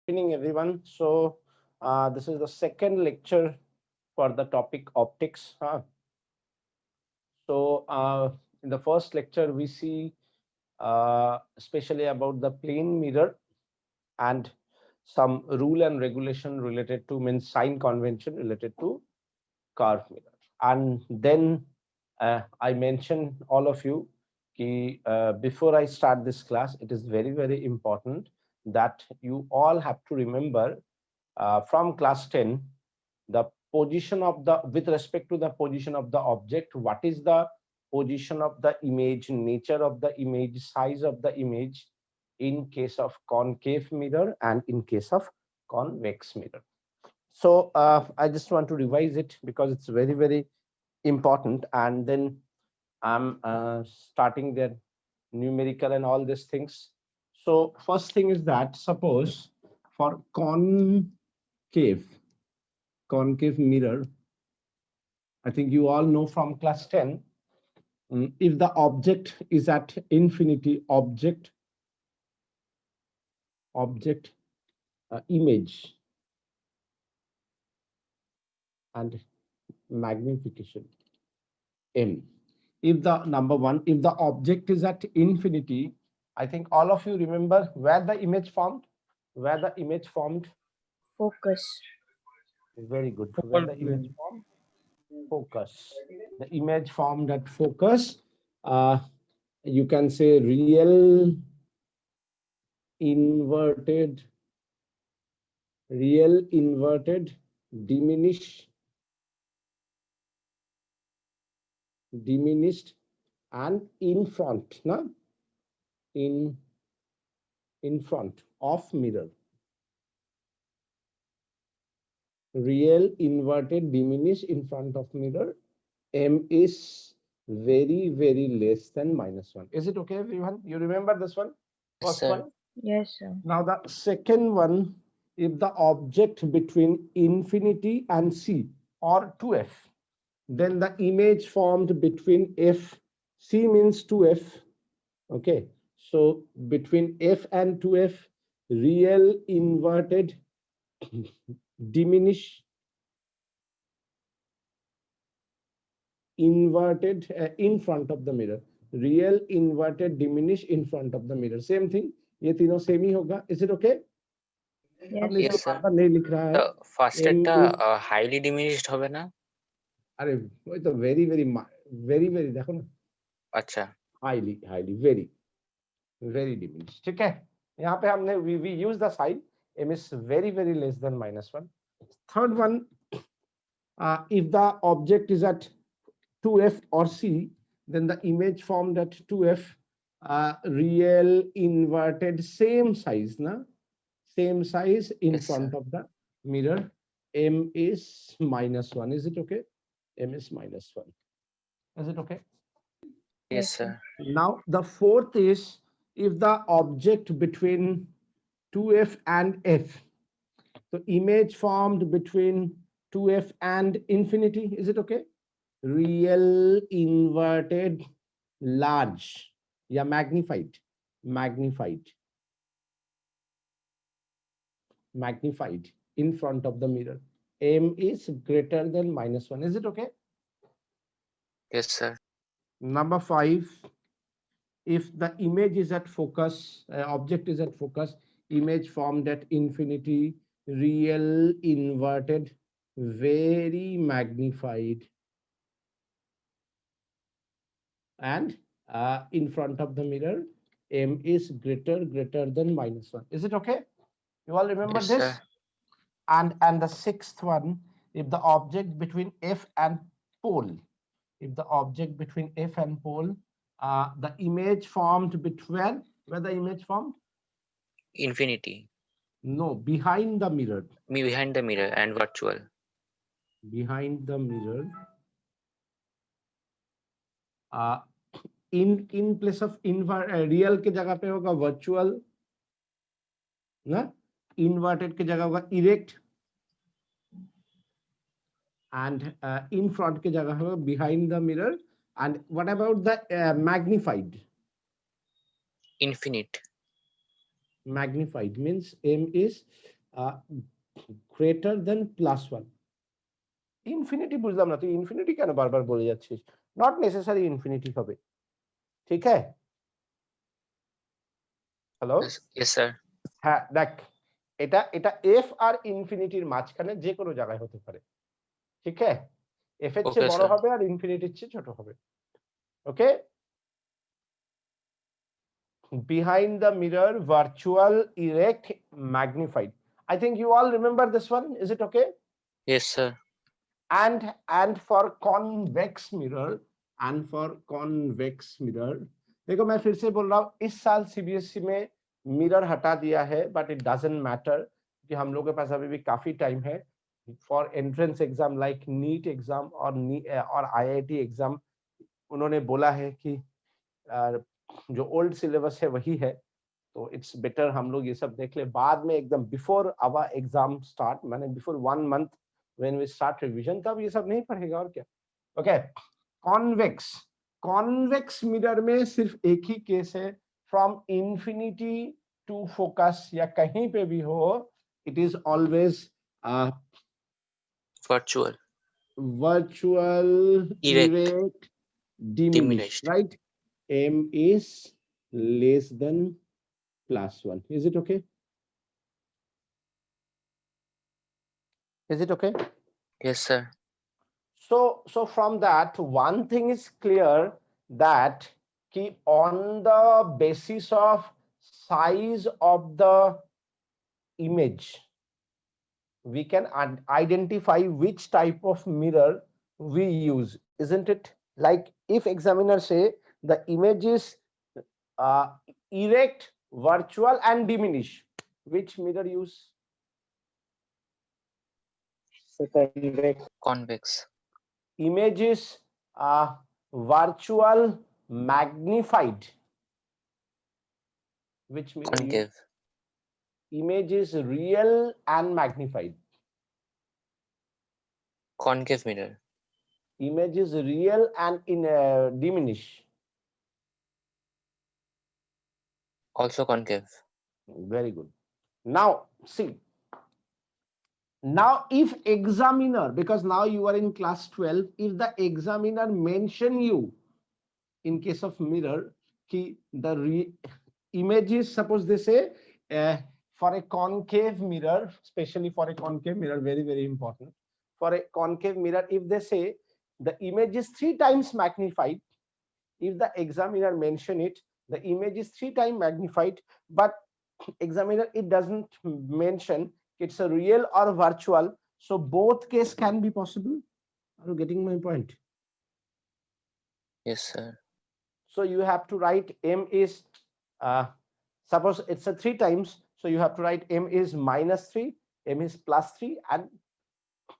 Evening, everyone. So, this is the second lecture for the topic optics. So, in the first lecture, we see especially about the plane mirror and some rule and regulation related to means sign convention related to curve mirror. And then I mentioned all of you before I start this class, it is very, very important that you all have to remember from class 10 the position of the with respect to the position of the object, what is the position of the image, nature of the image, size of the image in case of concave mirror and in case of convex mirror. So I just want to revise it because it's very, very important. And then I'm starting the numerical and all these things. So first thing is that suppose for concave mirror, I think you all know from class 10, if the object is at infinity, object image and magnification m. If the number one, if the object is at infinity, I think all of you remember where the image formed, where the image formed. Focus. Very good. Where Focal the image plane. formed, focus. The image formed at focus. Uh, you can say inverted, real inverted, diminish, diminished, and in front, na? In front of mirror. Real inverted diminished in front of mirror. M is very, very less than -1. Is it okay, everyone? You remember this one? Yes, First sir. one. Yes, sir. Now the second one, if the object between infinity and C or 2F, then the image formed between F, C means 2F. Okay, so between F and 2F, real inverted diminish inverted in front of the mirror, real inverted diminish in front of the mirror, same thing. ये तीनों same ही होगा. Is it okay? Yes, हमने sir. Yes, इसमें sir. बार बार नहीं लिख रहा है. The ফার্স্টের M টা is হাইলি ডিমিনিশড হবে না? अरे वो तो very, very, very, very देखो ना, আচ্ছা, highly very, very diminished. ठीक है, यहाँ पे हमने we use the sign M is very, very less than -1. Third one, if the object is at 2F or C, then the image formed at 2F, real inverted same size, na? Same size in yes, sir. front of the mirror. M is -1. Is it okay? M is -1. Is it okay? Yes, Yes, sir. sir. Now the fourth is if the object between 2F and F, so image formed between 2F and infinity, is it okay? Real inverted large, yeah, magnified, magnified in front of the mirror. M is greater than -1. Is it okay? Yes, sir. Number 5, if the image is at focus, object is at focus, image formed at infinity, real inverted, very magnified, and in front of the mirror, M is greater than -1. Is it okay? You all remember Yes, this? sir. And the sixth one, if the object between F and pole, if the object between F and pole, the image formed between, where the image formed? Infinity. No, behind the mirror. Me behind the mirror and virtual. Behind the mirror. Uh, in place of real के जगह पे होगा virtual, ना? Inverted के जगह होगा erect, and in front के जगह होगा behind the mirror. And what about the magnified? Infinite. Magnified means M is greater than +1. Infinity বুঝলাম না, তুই ইনফিনিটি কেন বারবার বলে যাচ্ছিস? নট নেসেসারি ইনফিনিটি হবে, ঠিক আছে? Hello, Yes, sir. হ্যাঁ দেখ, এটা এটা এফ আর ইনফিনিটির মাঝখানে যে কোনো জায়গায় হতে পারে, ঠিক আছে? এফ এর চেয়ে Okay, বড় sir. হবে আর ইনফিনিটির চেয়ে ছোট হবে, ওকে? Behind the mirror, virtual, erect, magnified. I think you all remember this one. Is it okay? Yes, sir. And for convex mirror, देखो मैं फिर से बोल रहा हूँ, इस साल सीबीएसई में मिरर हटा दिया है, बट इट डजंट मैटर कि हम लोगों के पास अभी भी काफी टाइम है for entrance exam like NEET exam और आईआईटी एग्जाम। उन्होंने बोला है कि जो ओल्ड सिलेबस है वही है, तो इट्स बेटर हम लोग ये सब देख ले बाद में, एकदम बिफोर आवर एग्जाम स्टार्ट, मैंने before 1 month when we start revision, तब ये सब नहीं पढ़ेगा और क्या। ओके, कॉन्वेक्स मिरर में सिर्फ एक ही केस है, फ्रॉम इंफिनिटी टू फोकस या कहीं पे भी हो, it is always Virtual. virtual, erect, diminished, right? M is less than +1. Is it okay? Is it okay? Yes, sir. So from that, one thing is clear, that ki on the basis of size of the image, we can identify which type of mirror we use, isn't it? Like if examiner say the image is erect, virtual and diminish, which mirror use? Convex. Image is virtual, magnified, which mirror use? Concave. Image is real and magnified. Concave mirror. Image is real and diminish. Also concave. Very good. Now see, now if examiner, because now you are in class 12, if the examiner mention you in case of mirror ki the image is, suppose they say for a concave mirror, especially for a concave mirror, very very important, for a concave mirror, if they say the image is 3 times magnified, if the examiner mention it, the image is 3 times magnified, but examiner it doesn't mention it's a real or virtual, so both case can be possible. Are you getting my point? Yes, sir. So you have to write m is suppose it's a 3 times, so you have to write m is -3, m is +3, and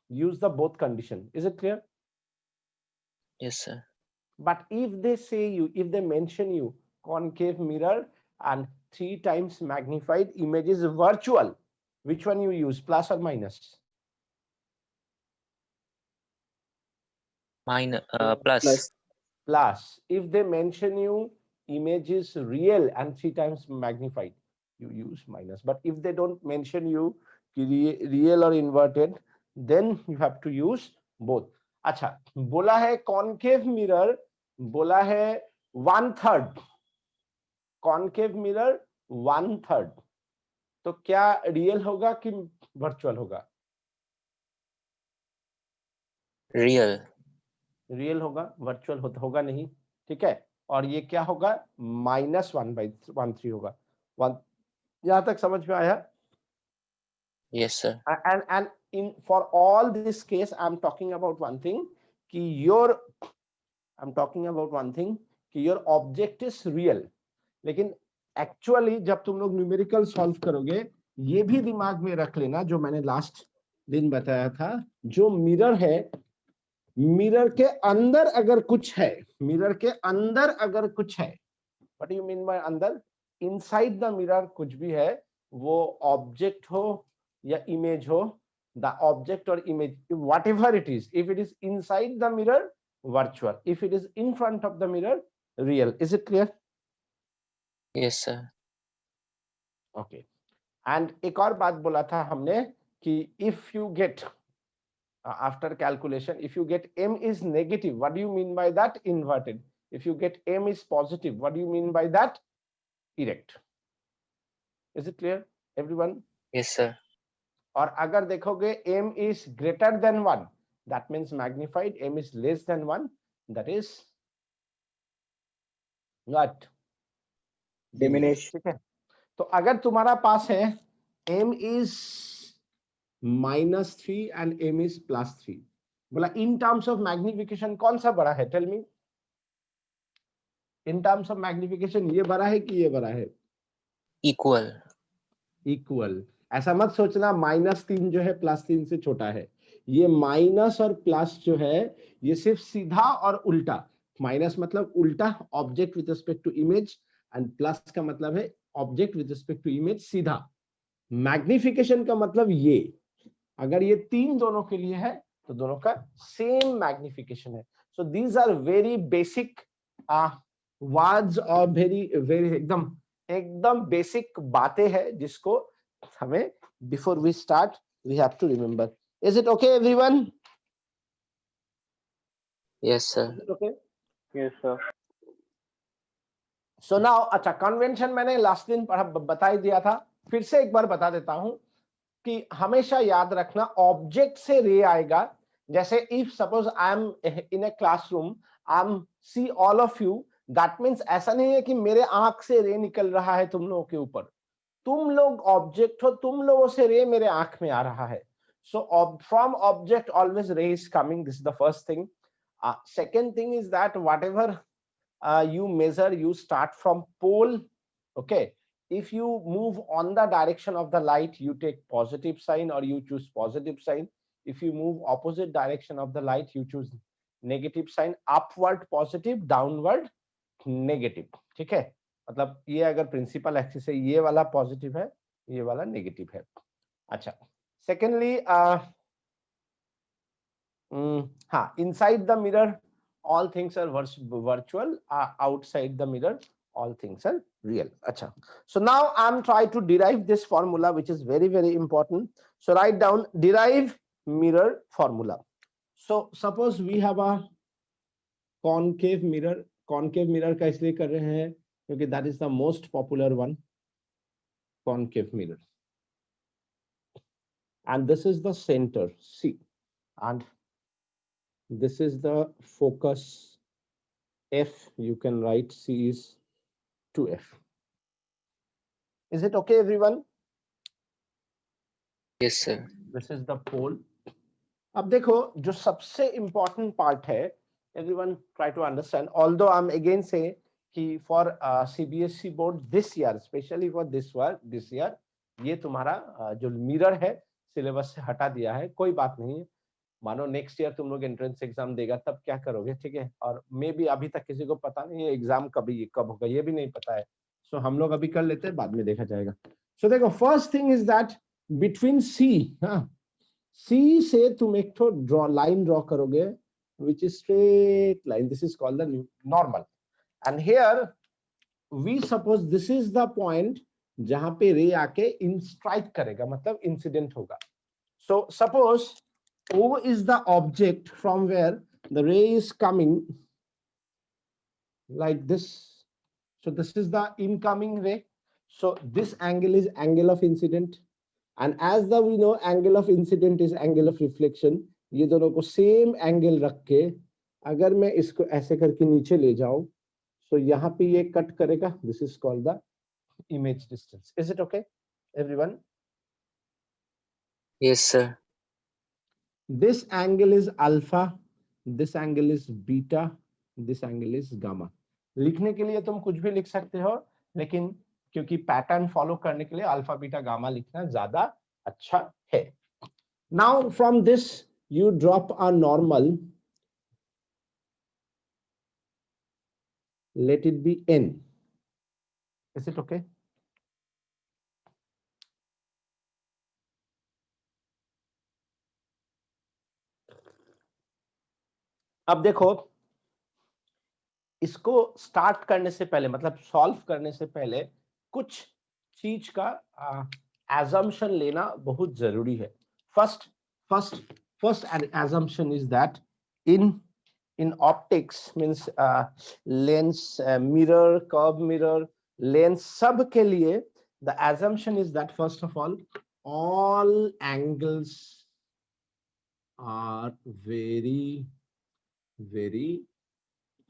use the both condition. Is it clear? Yes, sir. But if they say you, if they mention you concave mirror and 3 times magnified, image is virtual, which one you use, plus or minus? Plus. Plus. If they mention you image is real and 3 times magnified, you use minus. But if they don't mention you real or inverted, then you have to use both. अच्छा, बोला है concave mirror, बोला है 1/3, concave mirror 1/3, तो क्या real होगा कि virtual होगा? Real. रियल होगा, वर्चुअल होगा नहीं, ठीक है? और ये क्या होगा, -1/3 होगा। यहाँ तक समझ में आया? Yes, sir. And in for all this case, I'm talking about one thing, कि your object is real, लेकिन एक्चुअली जब तुम लोग न्यूमेरिकल सॉल्व करोगे, ये भी दिमाग में रख लेना जो मैंने लास्ट दिन बताया था, जो मिरर है, मिरर के अंदर अगर कुछ है, मिरर के अंदर अगर कुछ है, व्हाट यू मीन बाय अंदर? इनसाइड द मिरर कुछ भी है, वो ऑब्जेक्ट हो या इमेज हो, the object or image, whatever it is, if it is inside the mirror, virtual, if it is in front of the mirror, real. Is it clear? Yes, sir. Okay. And एक और बात बोला था हमने कि if you get after calculation, if you get m is negative, what do you mean by that? Inverted. If you get m is positive, what do you mean by that? Erect. Is it clear, everyone? Yes, sir. और अगर देखोगे m is greater than 1, that means magnified. M is less than 1, that is what? Diminished. ठीक है, तो अगर तुम्हारा पास है m is -3 and m is +3, बोला इन टर्म्स ऑफ मैग्निफिकेशन कौन सा बड़ा है? Tell me, in terms of magnification ये बड़ा है कि ये बड़ा है? Equal. इक्वल। ऐसा मत सोचना -3 जो है +3 से छोटा है। ये माइनस और प्लस जो है ये सिर्फ सीधा और उल्टा। माइनस मतलब उल्टा, object with respect to image, and plus का मतलब है object with respect to image सीधा। मैग्निफिकेशन का मतलब ये, अगर ये तीन दोनों के लिए है तो दोनों का सेम मैग्निफिकेशन है। So these are very basic words और वेरी वेरी एकदम बेसिक बातें हैं जिसको हमें before we start we have to remember. Is it okay everyone? Yes, sir. Okay, Yes, sir. So now अच्छा, कन्वेंशन मैंने लास्ट दिन बता ही दिया था, फिर से एक बार बता देता हूं कि हमेशा याद रखना ऑब्जेक्ट से रे आएगा। जैसे if suppose I am in a classroom, I am see all of you, that means ऐसा नहीं है कि मेरे आंख से रे निकल रहा है तुम लोगों के ऊपर, तुम लोग ऑब्जेक्ट हो, तुम लोगों से रे मेरे आंख में आ रहा है। सो फ्रॉम ऑब्जेक्ट ऑलवेज रे is coming, this is the first thing. Second thing is that whatever you measure, you start from pole. Okay, if you move on the direction of the light, you take positive sign or you choose positive sign. If you move opposite direction of the light, you choose negative sign. Upward positive, downward negative. ठीक है, मतलब ये अगर principal axis है, ये वाला positive है, ये वाला नेगेटिव है। अच्छा, सेकेंडली हाँ, inside the mirror all things are virtual, outside the mirror all things are real. Acha, so now I'm trying to derive this formula which is very very important. So write down derive mirror formula. So suppose we have a concave mirror. Concave mirror का इसलिए कर रहे हैं क्योंकि that is the most popular one, concave mirror, and this is the center C, and this is the focus F. You can write C is 2F. Is it okay everyone? Yes, sir. This is the pole. अब देखो जो सबसे important part है, everyone try to understand, although I'm again saying कि for CBSE board this year, especially for this year, ये तुम्हारा जो mirror है सिलेबस से हटा दिया है, कोई बात नहीं है। मानो नेक्स्ट ईयर तुम लोग एंट्रेंस एग्जाम देगा तब क्या करोगे, ठीक है, और मे भी अभी तक किसी को पता नहीं है एग्जाम कब होगा, ये भी नहीं पता है। सो हम लोग अभी कर लेते हैं, बाद में देखा जाएगा। सो देखो first thing is that between C, C से तुम एक तो लाइन ड्रॉ करोगे which is straight line, this is called the normal, and here we suppose this is the point जहां पे रे आके स्ट्राइक करेगा, मतलब इंसिडेंट होगा। So suppose O is the object from where the ray is coming like this. So this is the incoming ray. So this angle is angle of incident, and as the we know angle of incident is angle of reflection. ये दोनों को same angle रख के अगर मैं इसको ऐसे करके नीचे ले जाऊं, so यहाँ पे ये कट करेगा. This is called the image distance. Is it okay, everyone? Yes, sir. This angle is alpha, this angle is beta, this angle is gamma. लिखने के लिए तुम कुछ भी लिख सकते हो, लेकिन क्योंकि पैटर्न फॉलो करने के लिए अल्फा बीटा गामा लिखना ज्यादा अच्छा है। Now from this you drop a normal, let it be n. Is it okay? अब देखो इसको स्टार्ट करने से पहले, मतलब सॉल्व करने से पहले कुछ चीज का assumption लेना बहुत जरूरी है. First assumption is that in optics means lens, mirror, curve mirror, lens, सब के लिए the assumption is that first of all angles are very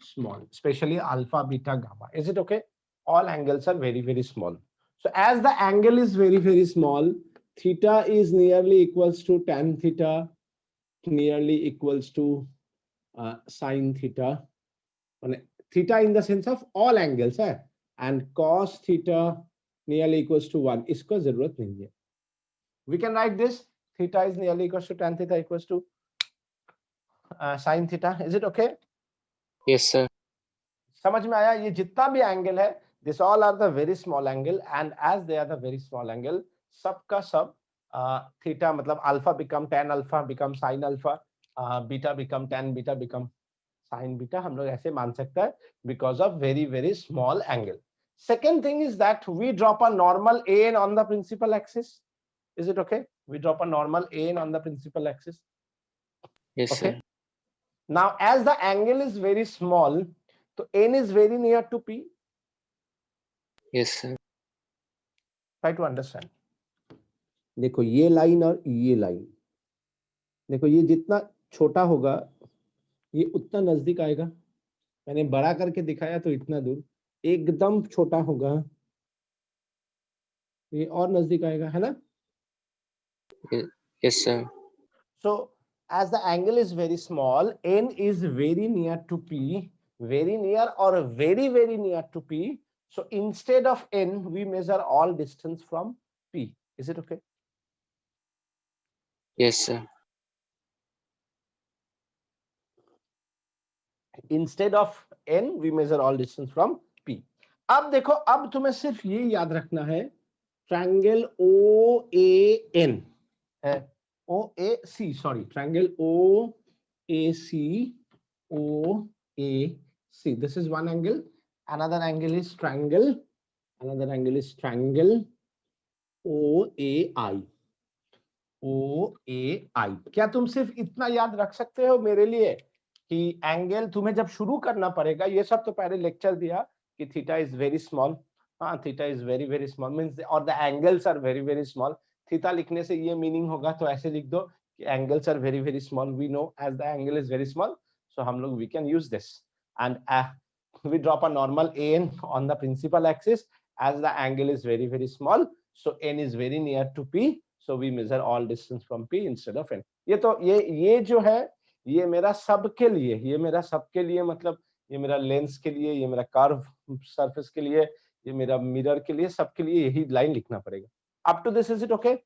small, especially alpha, beta, gamma. Is it okay? All angles are very small. So as the angle is very small, theta is nearly equals to tan theta, nearly equals to sin theta. Theta in the sense of all angles है, and cos theta nearly equals to 1. इसको जरूरत नहीं है. We can write this. Theta is nearly equals to tan theta equals to sin theta. Is it okay? Yes, sir. समझ में आया? ये जितना भी एंगल है, this all are the very small angle, and as they are the very small angle, सब का सब theta मतलब alpha become tan alpha become sin alpha, beta become tan beta become sin beta, हम लोग ऐसे मान सकते हैं because of very small angle. Second thing is that we drop a normal AN on the principal axis. Is it okay? We drop a normal AN on the principal axis. Yes, Okay. sir. Now as the angle is very small, so N is very near to P. Yes, sir. Try to understand. देखो ये line और ये line, देखो ये जितना छोटा होगा ये उतना नजदीक आएगा. मैंने बड़ा करके दिखाया तो इतना दूर, एकदम छोटा होगा ये और नजदीक आएगा, है ना? Yes, sir. So as the angle is very small, N is very near to P, very near or very near to P. So instead of N, we measure all distance from P. Is it okay? Yes, sir. Instead of N, we measure all distance from P. अब देखो, अब तुम्हें सिर्फ ये याद रखना है, triangle OAN है, OAC, sorry, triangle OAC, OAC. This is one angle. Another angle is triangle. Another angle is triangle OAI. OAI. क्या तुम सिर्फ इतना याद रख सकते हो मेरे लिए कि एंगल तुम्हें जब शुरू करना पड़ेगा, ये सब तो पहले लेक्चर दिया कि थीटा इज वेरी स्मॉल, हाँ theta is very small means और the angles are very small. Theta लिखने से ये मीनिंग होगा तो ऐसे लिख दो कि angles are very small. We know as the angle is very small, so हम लोग we can use this and we drop a normal AN on the principal axis as the angle is very small, so N is very near to P, so we measure all distance from P instead of N. ये तो ये जो है ये मेरा सबके लिए, ये मेरा सबके लिए मतलब ये मेरा लेंस के लिए, ये मेरा कर्व सरफेस के लिए, ये मेरा मिरर के लिए, सबके लिए यही लाइन लिखना पड़ेगा. Up to this is it okay?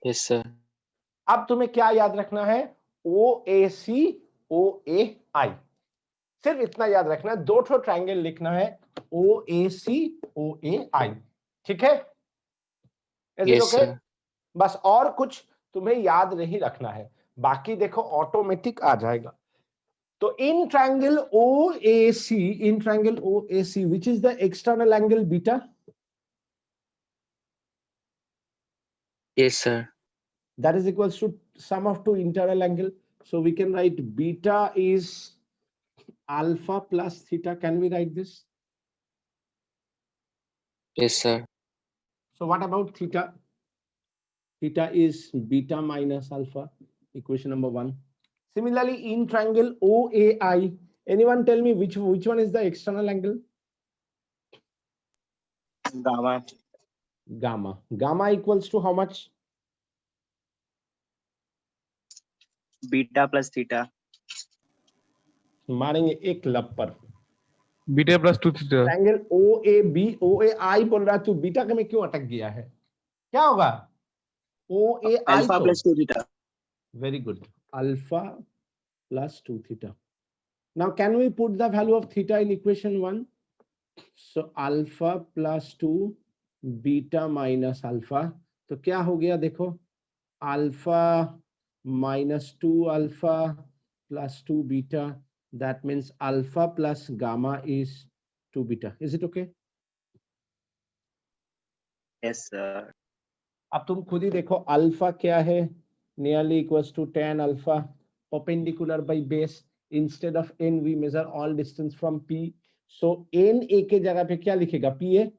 Yes, sir. अब तुम्हें क्या याद रखना है? OAC OAI. सिर्फ इतना याद रखना है, दो ठो ट्रायंगल लिखना है OAC OAI. ठीक है? Is it Yes, okay? sir. बस और कुछ तुम्हें याद नहीं रखना है, बाकी देखो ऑटोमेटिक आ जाएगा. तो in triangle OAC, which is the external angle beta? Yes, sir. That is equals to sum of two internal angle. So we can write beta is alpha plus theta. Can we write this? Yes, sir. So what about theta? Theta is beta minus alpha, equation number 1. Similarly, in triangle OAI, anyone tell me which one is the external angle? Gamma. Gamma. Gamma equals to how much? Beta plus theta. मारेंगे एक लब पर. Beta plus 2 theta. Triangle OAB OAI बोल रहा है, तू beta में क्यों अटक गया है? क्या होगा? OAI Alpha तो plus 2 theta. very good. Alpha plus 2 theta. Now can we put the value of theta in equation 1? So alpha plus 2 beta minus alpha. तो क्या हो गया देखो, alpha minus 2 alpha plus 2 beta, that means alpha plus gamma is 2 beta. Is it okay? Yes, sir. अब तुम खुद ही देखो alpha क्या है, nearly equals to tan alpha perpendicular by base, instead of n we measure all distance from p, so n a के जगह पे क्या लिखेगा, pa,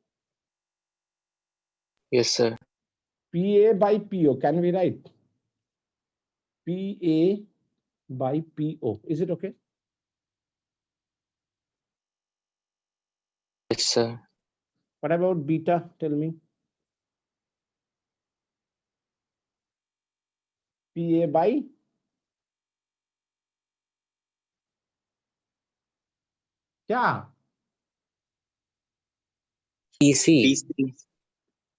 Yes, sir. pa by po, can we write pa by po, is it okay? Yes, sir. What about beta, tell me? pa by क्या, PC. PC.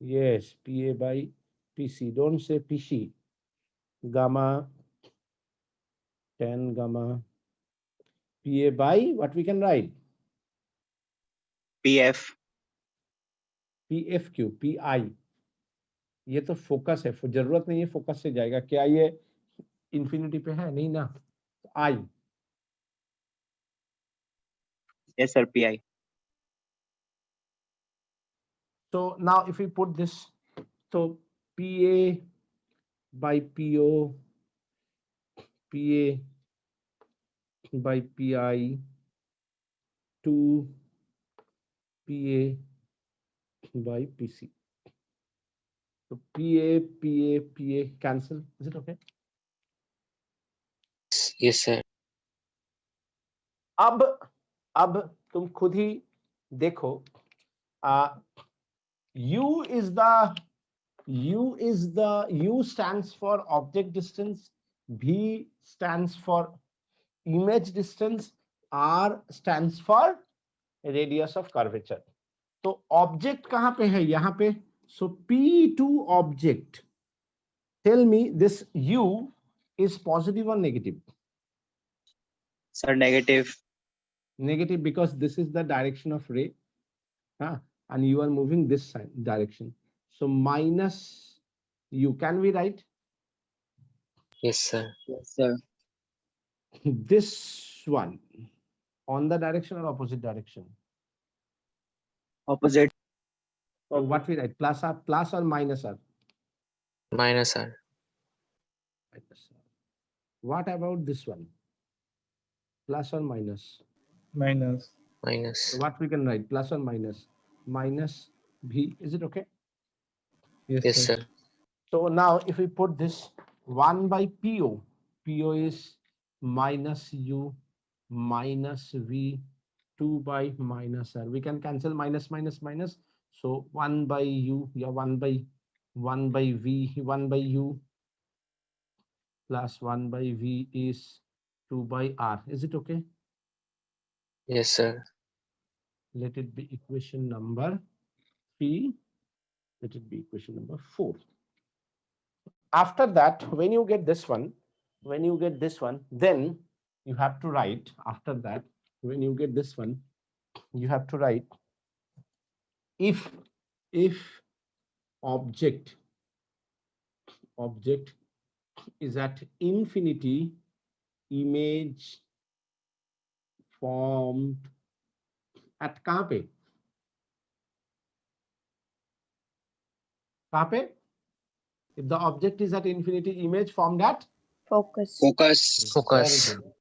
yes, pa by pc, don't say pc, gamma tan gamma, pa by what we can write, PF. pf Q pi, ये तो focus है, जरूरत नहीं है focus से जाएगा, क्या ये इंफिनिटी पे है, नहीं ना, आई, Yes, sir. PI. so now if we put this, so pa by po, pa by pi, 2 pa by pc, so pa cancel, is it okay? Yes, sir. अब तुम खुद ही देखो, u is the u stands for object distance, v stands for image distance, r stands for radius of curvature. तो object कहां पे है, यहां पे, so p2 object, tell me this u is positive or negative? Sir, negative. Negative, because this is the direction of ray, and you are moving this side direction, so minus u, can we write Yes, sir. Yes, sir. this one on the direction or opposite direction? Opposite. So what we write, plus or minus r? Minus, sir. Minus r. What about this one, plus or minus? Minus. Minus. So what we can write, plus or minus, minus v, is it okay? Yes, Yes, sir. sir. So now if we put this 1 by po, po is minus u minus v, 2 by minus r, we can cancel minus minus minus, so 1 by u, yeah, 1 by v, 1 by u plus 1 by v is 2 by r, is it okay? Yes, sir. Let it be equation number 3, let it be equation number 4. After that, when you get this one, then you have to write, after that, when you get this one, you have to write, if object is at infinity, image formed at कहाँ पे? If the object is at infinity, image formed at Focus. Focus. Focus. Very good.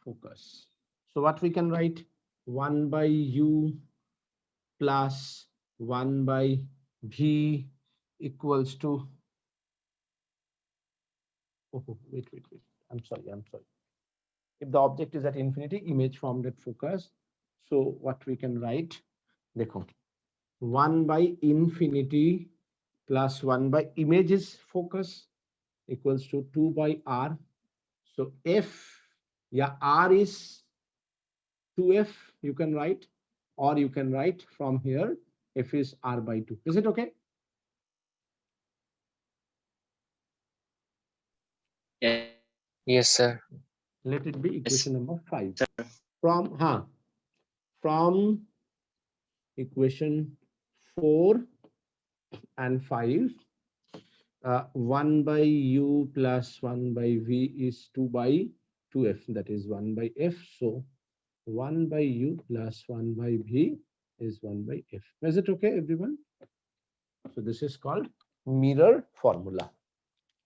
Focus. So what we can write, 1 by u plus 1 by v equals to, oh, wait, I'm sorry. If the object is at infinity, image formed at focus, so what we can write, देखो, 1 by infinity plus 1 by image is focus equals to 2 by r, so f, yeah, r is 2f, you can write, or you can write from here, f is r by 2, is it okay? Yes. Yes, sir. Let it be equation number 5. Sir. From equation 4 and 5, 1 by u plus 1 by v is 2 by 2f, that is 1 by f, so 1 by u plus 1 by v is 1 by f. Is it okay, everyone? So this is called mirror formula.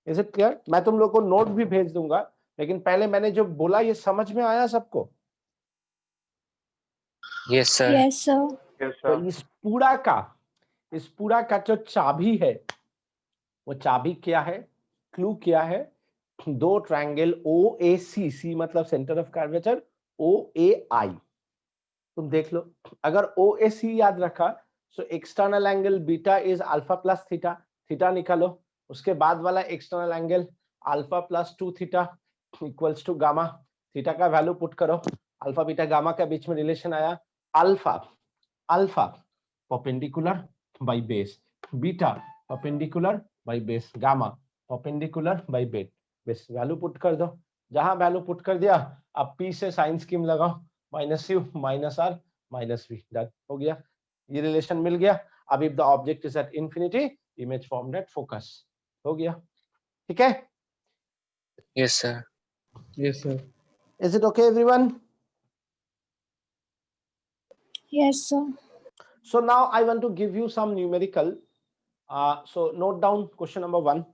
Is it clear? मैं तुम लोग को note भी भेज दूंगा, लेकिन पहले मैंने जो बोला ये समझ में आया सबको? Yes, sir. Yes, sir. तो इस पूरा का जो चाबी है, वो चाबी क्या है, क्लू क्या है? दो ट्रायंगल OAC, सी मतलब सेंटर ऑफ कर्वेचर, OAI। तुम देख लो, अगर OAC याद रखा तो external angle beta is alpha plus theta, theta निकालो, उसके बाद वाला external angle alpha plus 2 theta equals to gamma, theta का वैल्यू पुट करो, अल्फा बीटा गामा के बीच में रिलेशन आया, alpha perpendicular by base, beta perpendicular by base, gamma perpendicular by base, value put कर दो। जहां वैल्यू पुट कर दिया, अब P से साइन स्कीम लगाओ, minus u minus r minus v, done हो गया, ये रिलेशन मिल गया। अब if the object is at infinity, image formed at focus, हो गया, ठीक है? Yes, sir. Yes, sir. Is it okay everyone? Yes, sir. So now I want to give you some numerical. So note down question number 1.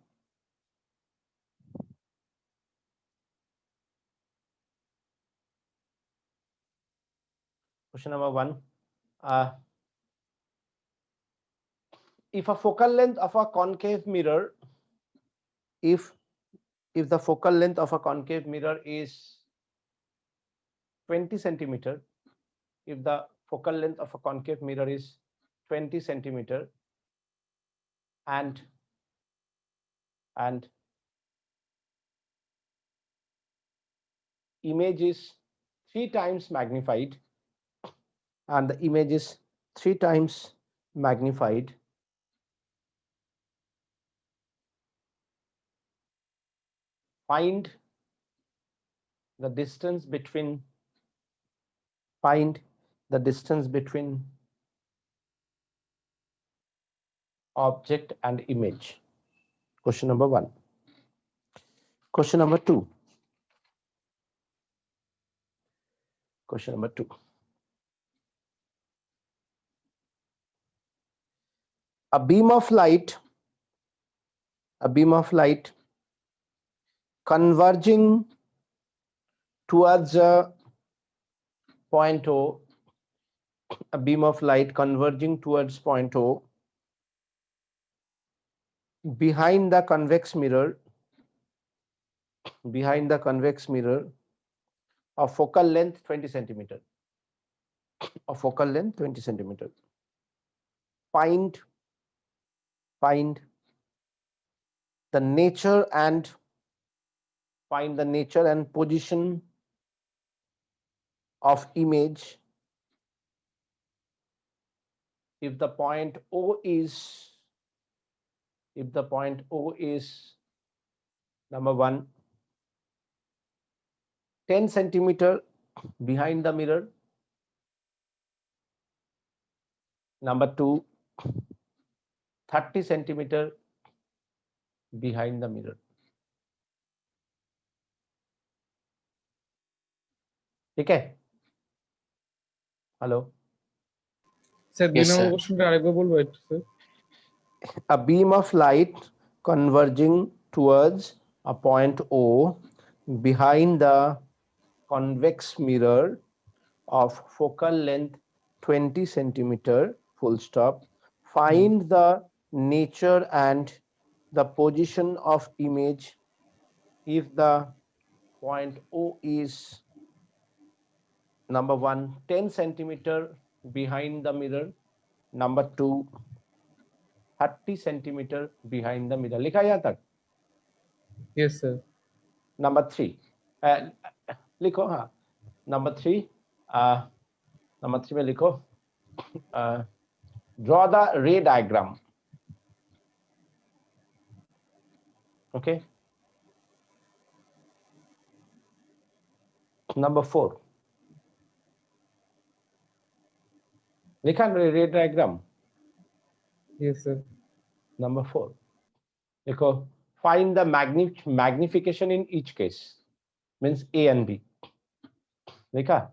Question number 1. If a focal length of a concave mirror, if the focal length of a concave mirror is 20 centimeter, if the focal length of a concave mirror is 20 centimeter, and image is 3 times magnified, and the image is 3 times magnified, find the distance between object and image. Question number 1. Question number 2. Question number 2. A beam of light converging towards a point O, a beam of light converging towards point O behind the convex mirror of focal length 20 centimeter, find the nature and position of image if the point O is number 1 10 centimeter behind the mirror, number 2 30 centimeter behind the mirror. ठीक है? Hello? Sir, Yes, 2 number sir. question টা আরেকবার বলবো একটু sir? A beam of light converging towards a point O behind the convex mirror of focal length 20 centimeter, full stop. Find the nature and the position of image if the point O is number 1 10 centimeter behind the mirror, number 2 30 centimeter behind the mirror. लिखा यहाँ तक? Yes, sir. Number 3 लिखो, हाँ number 3 में लिखो draw the ray diagram. Okay. Number 4 लिखा ray diagram. Yes, sir. Number 4 लिखो find the magnification in each case, means A and B. लिखा?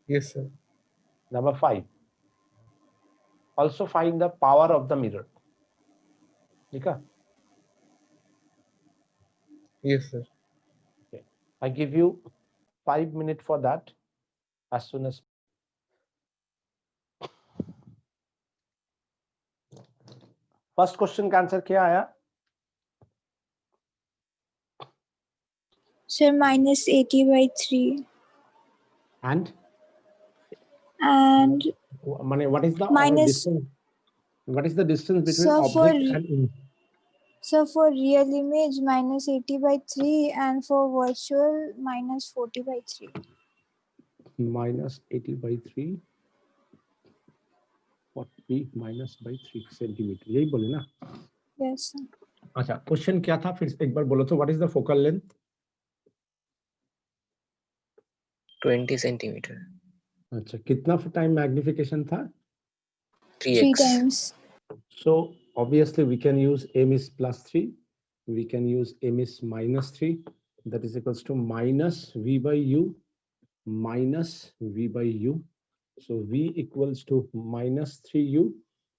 Yes, sir. Number 5. Also find the power of the mirror. ठीक है? Yes, sir. Okay. I give you 5 minutes for that as soon as. First question का answer क्या आया? Sir, minus 80 by 3. And And what is the minus, distance? What is the distance between So for object and image? so for real image, minus 80 by 3, and for virtual, minus 40 by 3. Minus 80 by 3. 40 minus by 3 centimeter. यही बोले ना? Yes, sir. अच्छा, question क्या था फिर एक बार बोलो तो. What is the focal length? 20 centimeter. अच्छा, कितना टाइम मैग्निफिकेशन था? 3 3x. times. So obviously we can use m is plus 3, we can use m is minus 3, that is equals to minus v by u minus v by u. So v equals to minus 3u,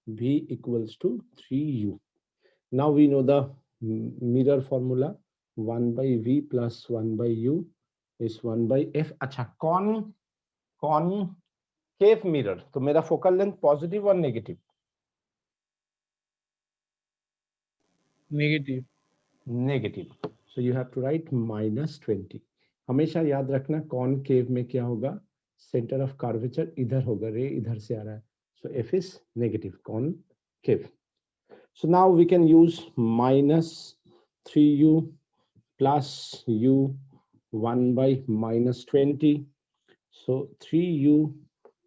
v equals to 3u. Now we know the mirror formula. 1 by v plus 1 by u is 1 by f. अच्छा, concave mirror, तो मेरा focal length positive और negative? Negative. Negative. So you have to write minus 20. हमेशा याद रखना concave में क्या होगा? सेंटर ऑफ कर्वेचर इधर होगा, रे इधर से आ रहा है. So F is negative concave. So now we can use minus 3u plus u 1 by minus 20. So 3u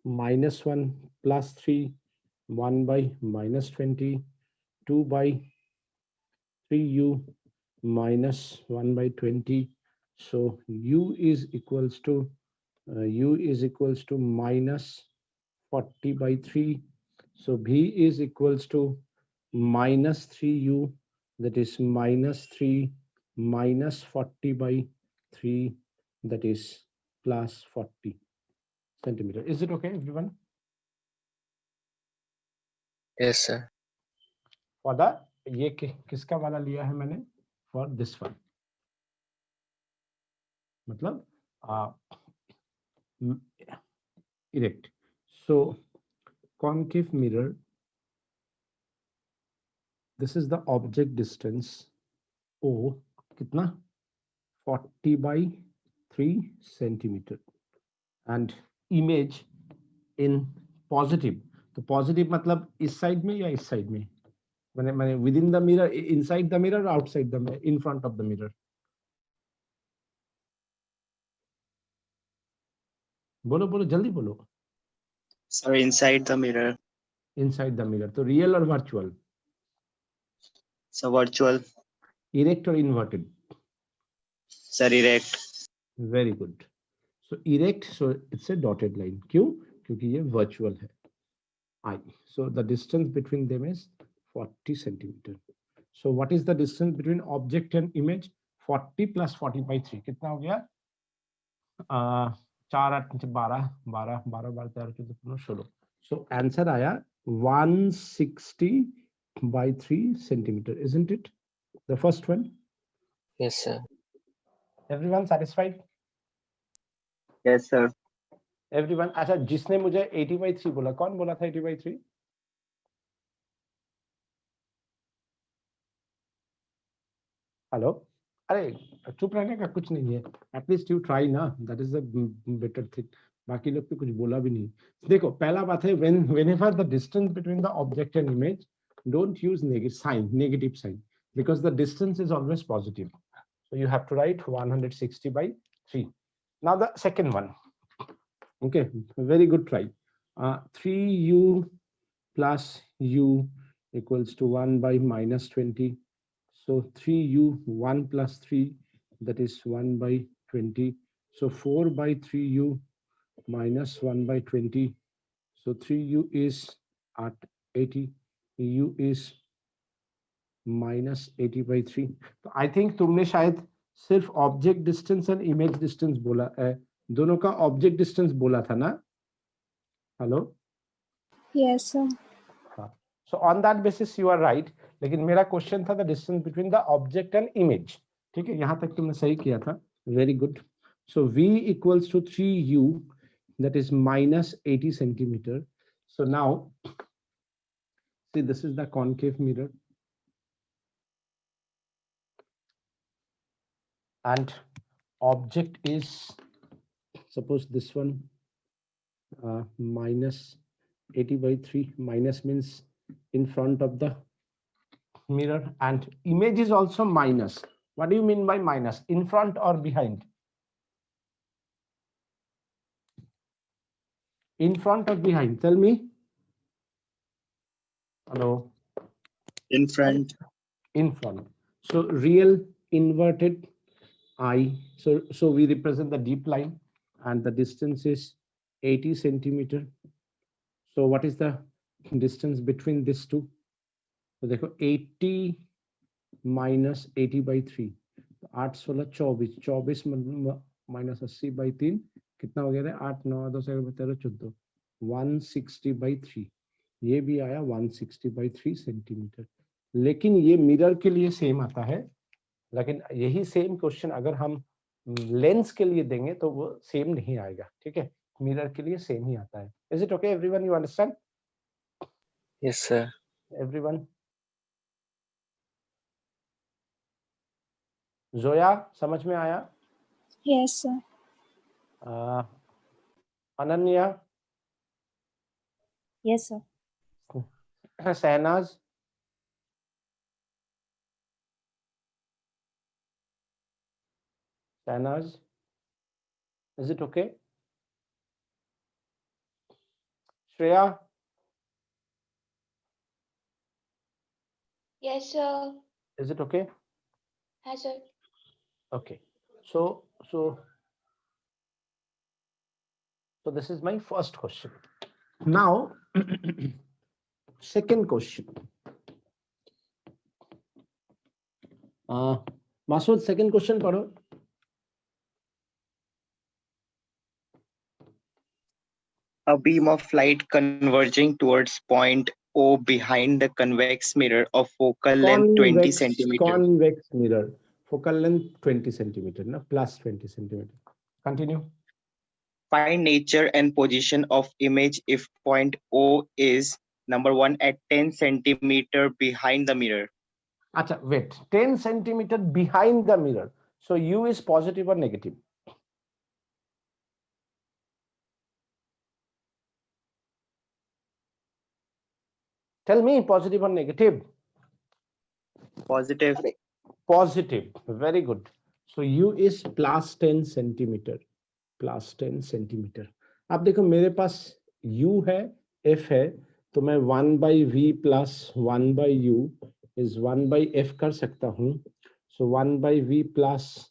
minus 1 plus 3 1 by minus 20, 2 by 3u minus 1 by 20. So u is equals to minus 40 by 3. So v is equals to minus 3u, that is minus 3 minus 40 by 3, that is plus 40 centimeter. Is it okay, everyone? Yes, sir. For the ये किसका वाला लिया है मैंने? For this one. मतलब erect. So concave mirror, this is the object distance O, कितना? 40 by 3 centimeter. And image in positive. तो positive मतलब इस साइड में या इस साइड में? मैंने within the mirror, inside the mirror, outside the mirror, in front of the mirror? बोलो बोलो जल्दी बोलो. Sir, inside the mirror. Inside the mirror. तो real और virtual? So virtual. Erect or inverted? Sir, erect. Very good. So erect, so it's a dotted line. क्यों? क्योंकि ये virtual है. I. So the distance between them is 40 centimeter. So what is the distance between object and image? 40 plus 40 by 3. कितना हो गया? 4 8 12 12 12 12 13 14 16. So answer आया 160 by 3 centimeter, isn't it? The first one. Yes, sir. Everyone satisfied? Yes, sir. Everyone. अच्छा, जिसने मुझे 80 by 3 बोला, कौन बोला था 80 by 3? हेलो. अरे चुप रहने का कुछ नहीं है. एटलीस्ट यू ट्राई ना, that is the better thing. बाकी लोग तो कुछ बोला भी नहीं. देखो, पहला बात है, whenever the distance between the object and image, don't use negative sign, because the distance is always positive. So you have to write 160 by 3. Now the second one. Okay, very good try. 3u plus u equals to 1 by minus 20. So 3u 1 plus 3, that is 1 by 20. So 4 by 3u minus 1 by 20. So 3u is at 80. u is minus 80 by 3. तो I think तुमने शायद सिर्फ object distance and image distance बोला, दोनों का object distance बोला था ना? Hello, Yes, sir. हाँ, so on that basis you are right, लेकिन मेरा क्वेश्चन था the distance between the object and image. ठीक है, यहाँ तक तुमने सही किया था, very good. So V equals to 3U, that is minus 80 centimeter. So now see, this is the concave mirror, and object is, suppose this one, minus 80 by 3. Minus means in front of the mirror, and image is also minus. What do you mean by minus? In front or behind? In front or behind? Tell me. Hello. In front. In front. So real inverted eye. So we represent the deep line, and the distance is 80 centimeter. So what is the distance between these two? So देखो 80 minus 80 by 3, 8 16 24, 24 minus 80 by 3 कितना हो गया? 8 9 2 13 14, 160 by 3. ये भी आया 160 by 3 centimetre. लेकिन ये mirror के लिए सेम आता है, लेकिन यही सेम क्वेश्चन अगर हम लेंस के लिए देंगे तो वो सेम नहीं आएगा. ठीक है, मिरर के लिए सेम ही आता है. Is it okay everyone? You understand? Yes, sir. Everyone? Zoya, समझ में आया? Yes, sir. Ananya? Yes, sir. Shehnaaz? Shehnaaz, is it okay? Shreya? Yes, sir. Is it okay? Yes, sir. Okay. So this is my first question. Now, second question. Masood, second question पढ़ो. A beam of light converging towards point O behind the convex mirror of focal length 20 centimeter. Convex mirror. Focal length 20 centimeter, na, plus 20 centimeter. Continue. Find nature and position of image if point O is number 1 at 10 centimeter behind the mirror. Acha, wait. 10 centimeter behind the mirror. So U is positive or negative? Tell me, positive or negative? Positive. Positive. Very good. So U is plus 10 centimeter. Plus 10 centimeter. अब देखो मेरे पास U है, F है, तो मैं 1 by V plus 1 by U is 1 by F कर सकता हूँ. So 1 by V plus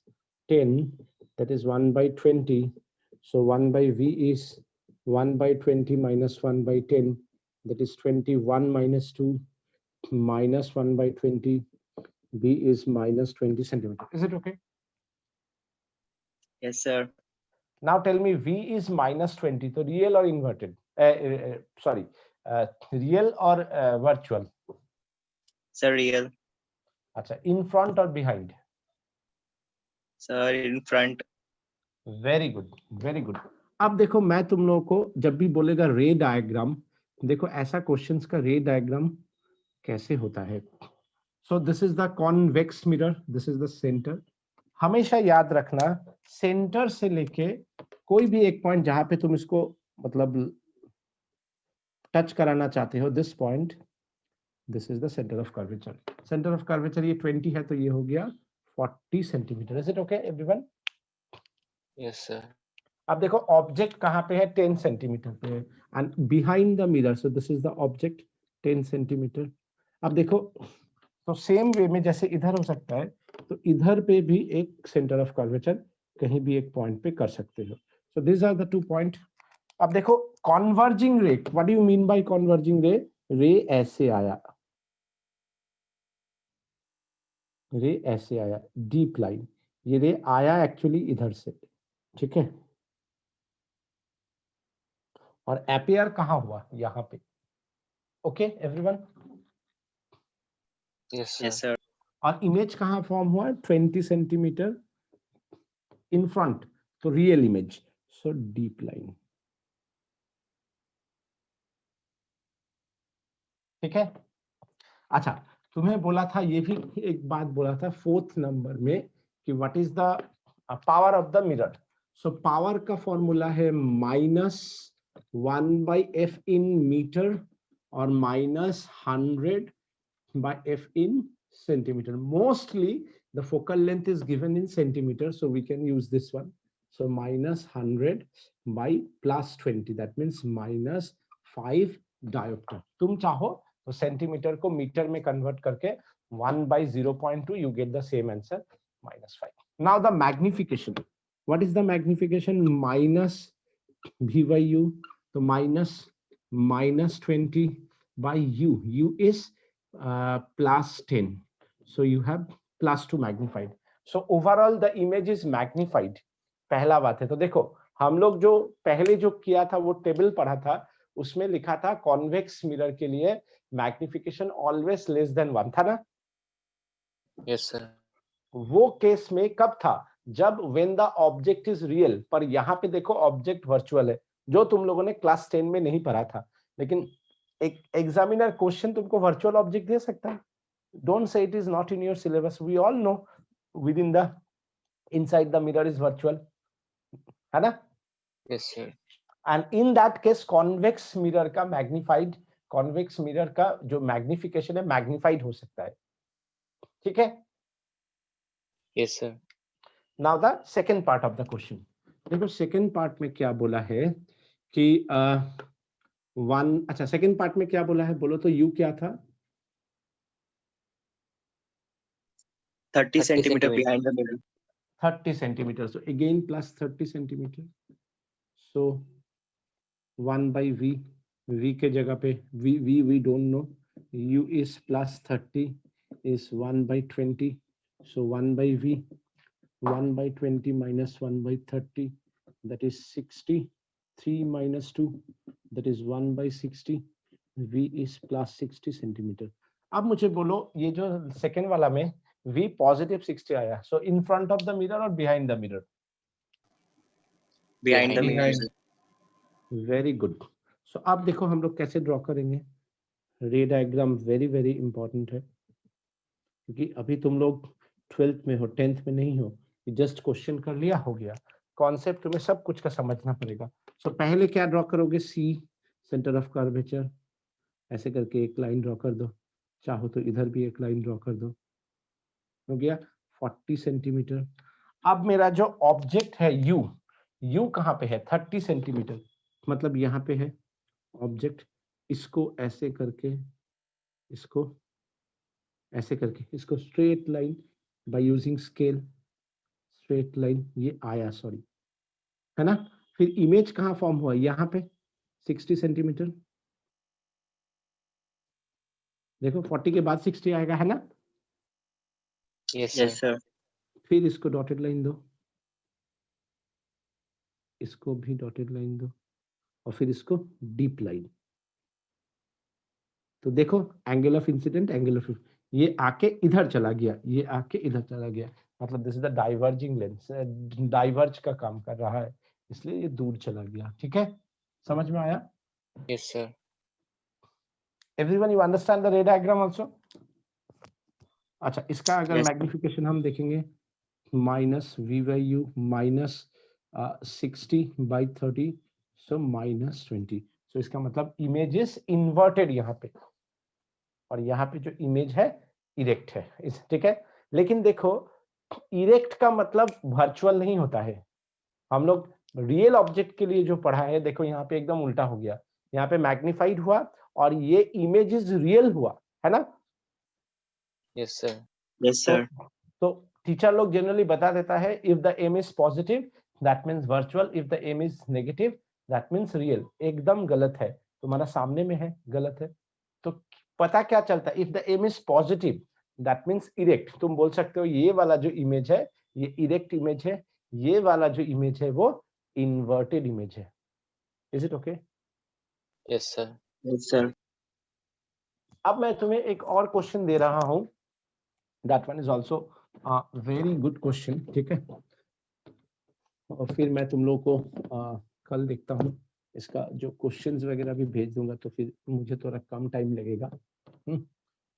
10, that is 1 by 20. So 1 by V is 1 by 20 minus 1 by 10, that is 21 minus 2 minus 1 by 20. B is minus 20 centimeter. Is it okay? Yes, sir. Now tell me, V is minus 20. So real or inverted? Sorry, real or virtual? Sir, real. Achha, in front or behind? Sir, in front. Very good, very good. अब देखो मैं तुम लोगों को जब भी बोलेगा रे डायग्राम, देखो ऐसा क्वेश्चंस का रे डायग्राम कैसे होता है. So this is the convex mirror, this is the center. हमेशा याद रखना, सेंटर से लेके कोई भी एक पॉइंट जहां पे तुम इसको मतलब टच कराना चाहते हो, this point, this is the centre of curvature. Centre of curvature ये 20 है, तो ये हो गया 40 centimetre. Is it okay everyone? Yes, sir. अब देखो ऑब्जेक्ट कहाँ पे है? 10 सेंटीमीटर पे है, and behind the mirror, so this is the object 10 centimetre. अब देखो तो सेम वे में जैसे इधर हो सकता है, तो इधर पे भी एक सेंटर ऑफ कर्वेचर कहीं भी एक पॉइंट पे कर सकते हो. So this are the 2 point. अब देखो converging ray, what do you mean by converging ray? Ray ऐसे आया, रे ऐसे आया, डीप लाइन, ये रे आया एक्चुअली इधर से, ठीक है, और अपीयर कहाँ हुआ, यहाँ पे। Okay everyone, Yes, sir. Yes, sir. और इमेज कहाँ फॉर्म हुआ, 20 सेंटीमीटर इन फ्रंट, तो real image, so deep line. ठीक है। अच्छा, तुम्हें बोला था, ये भी एक बात बोला था 4th नंबर में कि what is the power of the mirror. So power का फॉर्मूला है -1/f in मीटर और -100 by f in centimeter. Mostly the focal length is given in centimeter, so we can use this one. So -100 by +20, that means -5 diopter. तुम चाहो तो centimetre को metre में convert करके 1/0.2 you get the same answer, -5. Now the magnification. What is the magnification? -v by u, so -20 by u. U is +10, so you have +2 magnified. So overall the image is magnified. पहला बात है। तो देखो हम लोग जो पहले जो किया था वो टेबल पढ़ा था, उसमें लिखा था कॉन्वेक्स मिरर के लिए मैग्निफिकेशन ऑलवेज लेस देन 1 था ना। Yes, sir. वो केस में कब था, जब when the object is real. पर यहाँ पे देखो ऑब्जेक्ट वर्चुअल है, जो तुम लोगों ने क्लास 10 में नहीं पढ़ा था। लेकिन एक एग्जामिनर क्वेश्चन तुमको वर्चुअल ऑब्जेक्ट दे सकता है। Don't say it is not in your syllabus, we all know with in the inside the mirror is virtual, है ना। Yes, sir. And in that case convex mirror का magnified, convex mirror का जो magnification है magnified हो सकता है। ठीक है। Yes, sir. Now the second part of the question. देखो सेकंड पार्ट में क्या बोला है कि अच्छा सेकंड पार्ट में क्या बोला है, बोलो तो यू क्या था, 30 30 centimeter centimeter. behind the mirror. 30 centimeter, so again plus 30 centimeter, so 1/v, v के जगह पे we don't know, u is +30 is 1/20, so 1/v, 1/20 minus 1/30, that is 60, 3 minus 2, that is 1/60, v is +60 centimeter. अब मुझे बोलो ये जो सेकेंड वाला में v पॉजिटिव 60 आया, so in front of the mirror और behind the mirror. Behind the mirror. Behind. sir. Very good. So अब देखो हम लोग कैसे ड्रॉ करेंगे रे डायग्राम, वेरी वेरी इंपॉर्टेंट है, क्योंकि अभी तुम लोग 12th में हो, 10th में नहीं हो। जस्ट क्वेश्चन कर लिया, हो गया। कॉन्सेप्ट तुम्हें सब कुछ का समझना पड़ेगा। सो पहले क्या ड्रॉ करोगे, सी सेंटर ऑफ कर्वेचर, ऐसे करके एक लाइन ड्रॉ कर दो, चाहो तो इधर भी एक लाइन ड्रॉ कर दो, हो गया 40 सेंटीमीटर। अब मेरा जो ऑब्जेक्ट है यू, यू कहाँ पे है, 30 सेंटीमीटर, मतलब यहाँ पे है ऑब्जेक्ट। इसको ऐसे करके, इसको ऐसे करके, इसको straight line by using scale, straight line ये आया, सॉरी, है ना। फिर इमेज कहाँ फॉर्म हुआ, यहाँ पे 60 सेंटीमीटर, देखो 40 के बाद 60 आएगा, है ना। Yes, Yes, sir. sir. फिर इसको डॉटेड लाइन दो, इसको भी डॉटेड लाइन दो, और फिर इसको डीप लाइन। तो देखो angle of incident, angle of, ये आके इधर चला गया, ये आके इधर चला गया, मतलब this is the diverging lens, diverge का काम कर रहा है, इसलिए ये दूर चला गया। ठीक है, समझ में आया। Yes, sir. Everyone you understand the रे डायग्राम आल्सो। अच्छा, इसका अगर Yes. मैग्निफिकेशन हम देखेंगे, -v/u -60/30, सो -20, सो इसका मतलब इमेज इज इन्वर्टेड यहाँ पे, और यहाँ पे जो इमेज है इरेक्ट है। ठीक है, लेकिन देखो इरेक्ट का मतलब वर्चुअल नहीं होता है। हम लोग रियल ऑब्जेक्ट के लिए जो पढ़ा है, देखो यहाँ पे एकदम उल्टा हो गया, यहाँ पे मैग्निफाइड हुआ और ये इमेज इज रियल हुआ, है ना। Yes, sir. Yes, sir. तो टीचर लोग जनरली बता देता है, if the M is positive that means virtual, if the M is negative that means real. एकदम गलत है, तुम्हारा सामने में है, गलत है। तो पता क्या चलता है, if the M is positive that means erect. तुम बोल सकते हो ये वाला जो इमेज है ये इरेक्ट इमेज है, ये वाला जो इमेज है वो इन्वर्टेड इमेज है। Is it okay? Yes, sir. Yes, sir. अब मैं तुम्हें एक और क्वेश्चन दे रहा हूं, that one is also very good question, ठीक है। और फिर मैं तुम लोग को कल देखता हूँ इसका जो क्वेश्चंस वगैरह भी भेज दूंगा, तो फिर मुझे थोड़ा कम टाइम लगेगा।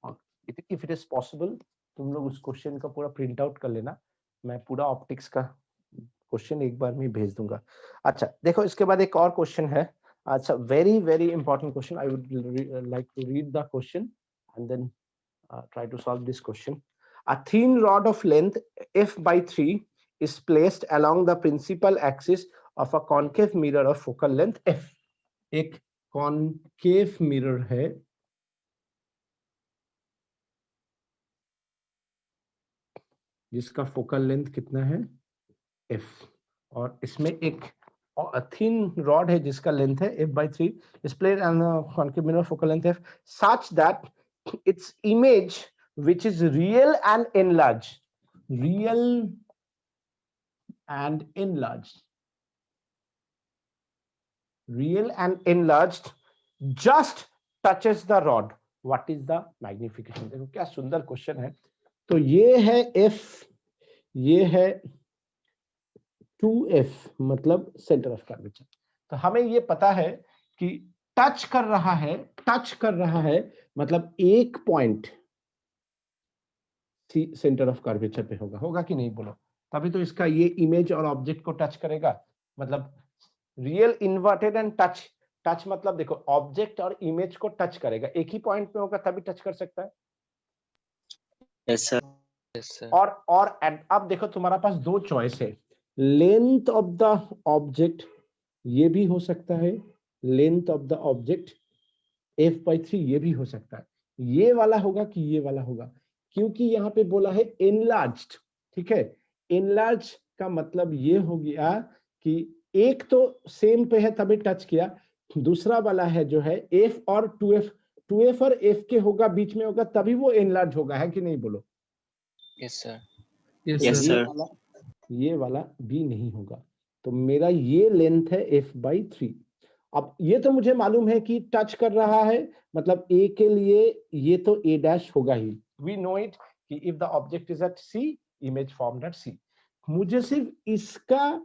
और इफ इट इज पॉसिबल तुम लोग उस क्वेश्चन का पूरा प्रिंट आउट कर लेना, मैं पूरा ऑप्टिक्स का क्वेश्चन एक बार में भेज दूंगा। अच्छा देखो, इसके बाद एक और क्वेश्चन है। अच्छा, very very important question. I would like to read the question and then try to solve this question. A thin rod of length f/3 is placed along the principal axis of a concave mirror of focal length f. एक concave mirror है जिसका focal length कितना है f, और इसमें एक thin rod है जिसका लेंथ है f/3 is placed on a concave mirror of focal length f such that its image, which is real and enlarged, just touches the rod. What is the magnification? देखो क्या सुंदर question है। तो ये है f, ये है 2f, मतलब सेंटर ऑफ कर्वेचर। तो हमें ये पता है कि टच कर रहा है मतलब एक पॉइंट सेंटर ऑफ कर्वेचर पे होगा कि नहीं बोलो, तभी तो इसका ये इमेज और ऑब्जेक्ट को टच करेगा। मतलब रियल इन्वर्टेड एंड टच मतलब देखो ऑब्जेक्ट और इमेज को टच करेगा, एक ही पॉइंट पे होगा तभी टच कर सकता है। Yes, sir. Yes, sir. और अब देखो तुम्हारा पास दो चॉइस है, लेंथ ऑफ द ऑब्जेक्ट, ये भी हो सकता है, length of the object f/3 ये भी हो सकता है। ये वाला होगा कि ये वाला होगा, क्योंकि यहाँ पे बोला है एनलार्ज्ड, ठीक है। एनलार्ज का मतलब ये हो गया कि एक तो सेम पे है तभी टच किया, दूसरा वाला है जो है f और 2f और f के होगा, बीच में होगा तभी वो एनलार्ज होगा, है कि नहीं बोलो। Yes, sir. Yes, Yes, sir. sir. ये वाला भी नहीं होगा, तो मेरा ये लेंथ है f/3। अब ये तो मुझे मालूम है कि टच कर रहा है, मतलब a के लिए ये तो a' होगा ही। वी नो इट कि if the object is at c, image formed at c। मुझे सिर्फ इसका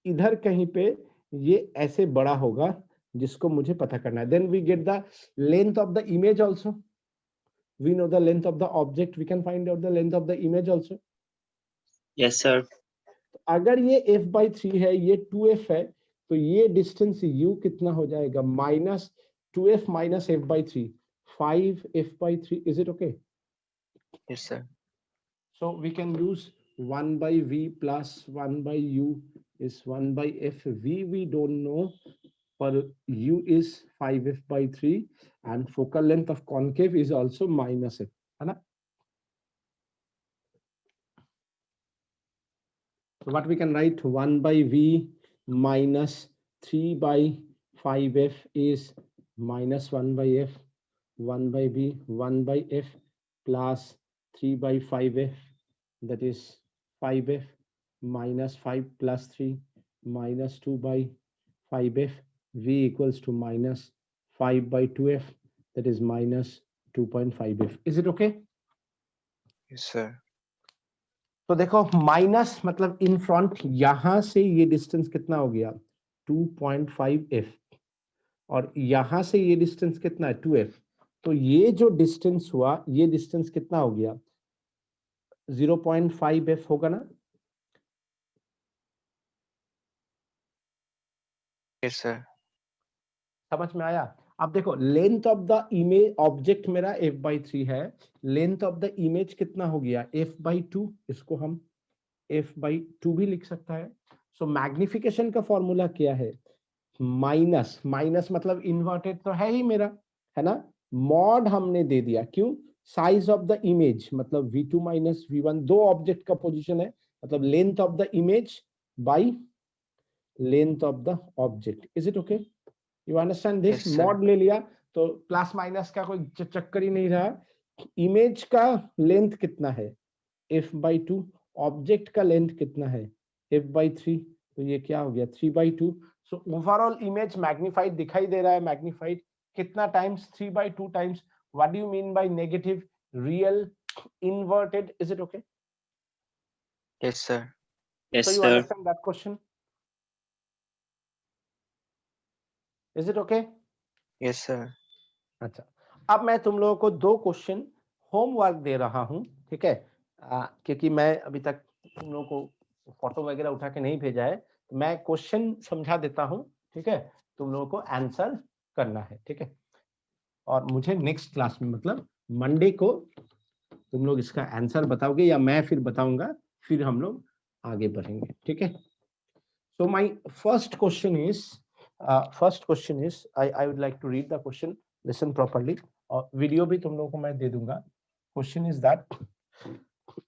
इधर कहीं पे ये ऐसे बड़ा होगा जिसको मुझे पता करना है। Then we get the length of the image also, we know the length of the object, we can find out the length of the image also. Yes, sir. अगर ये f/3 है, ये 2f है, तो ये डिस्टेंस u कितना हो जाएगा, -2f minus f/3, 5f/3। Is it okay? Yes, sir. So we can use 1/v plus 1/u is 1/f. V we don't know, but u is 5f/3 and focal length of concave is also -f, है ना? So what we can write, 1/v minus 3/5f is -1/f, 1/v 1/f plus 3/5f, that is 5f minus 5 plus 3 minus 2/5f, v equals to -5/2f, that is -2.5f. Is it okay? Yes, sir. तो देखो minus मतलब in front, यहां से ये distance कितना हो गया 2.5f, और यहां से ये डिस्टेंस कितना है 2f। तो ये जो डिस्टेंस हुआ, ये डिस्टेंस कितना हो गया 0.5f होगा ना? Yes, sir. समझ में आया? अब देखो length of the image, object मेरा f/3 है, लेंथ ऑफ द इमेज कितना हो गया f/2, इसको हम f/2 भी लिख सकता है। सो मैग्निफिकेशन का फॉर्मूला क्या है, माइनस मतलब इन्वर्टेड तो है ही मेरा, है ना, मॉड हमने दे दिया, क्यों, साइज ऑफ द इमेज, मतलब v2 माइनस v1, दो ऑब्जेक्ट का पोजीशन है, मतलब length of the image by length of the object. Is it okay? You understand this? Yes, sir. Mod ले लिया तो प्लस माइनस का कोई चक्कर ही नहीं रहा। इमेज का लेंथ कितना है f/2, ऑब्जेक्ट का लेंथ कितना है f/3, तो ये क्या हो गया 3/2। सो ओवरऑल इमेज मैग्निफाइड दिखाई दे रहा है, मैग्निफाइड कितना times? 3/2 times. What do you mean by negative? Real, inverted, is it okay? Yes, sir. Yes, So you sir. understand that question? Is it okay? Yes, sir. अच्छा, अब मैं तुम लोगों को 2 क्वेश्चन होमवर्क दे रहा हूं, ठीक है? क्योंकि मैं अभी तक तुम लोगों को फोटो वगैरह उठा के नहीं भेजा है, तो मैं क्वेश्चन समझा देता हूं, ठीक है? तुम लोगों को आंसर करना है, ठीक है? और मुझे नेक्स्ट क्लास में, मतलब मंडे को तुम लोग इसका आंसर बताओगे या मैं फिर बताऊंगा, फिर हम लोग आगे बढ़ेंगे, ठीक है? So my first question is I would like to read the question, listen properly, और वीडियो भी तुम लोगों को मैं दे दूंगा. Question is that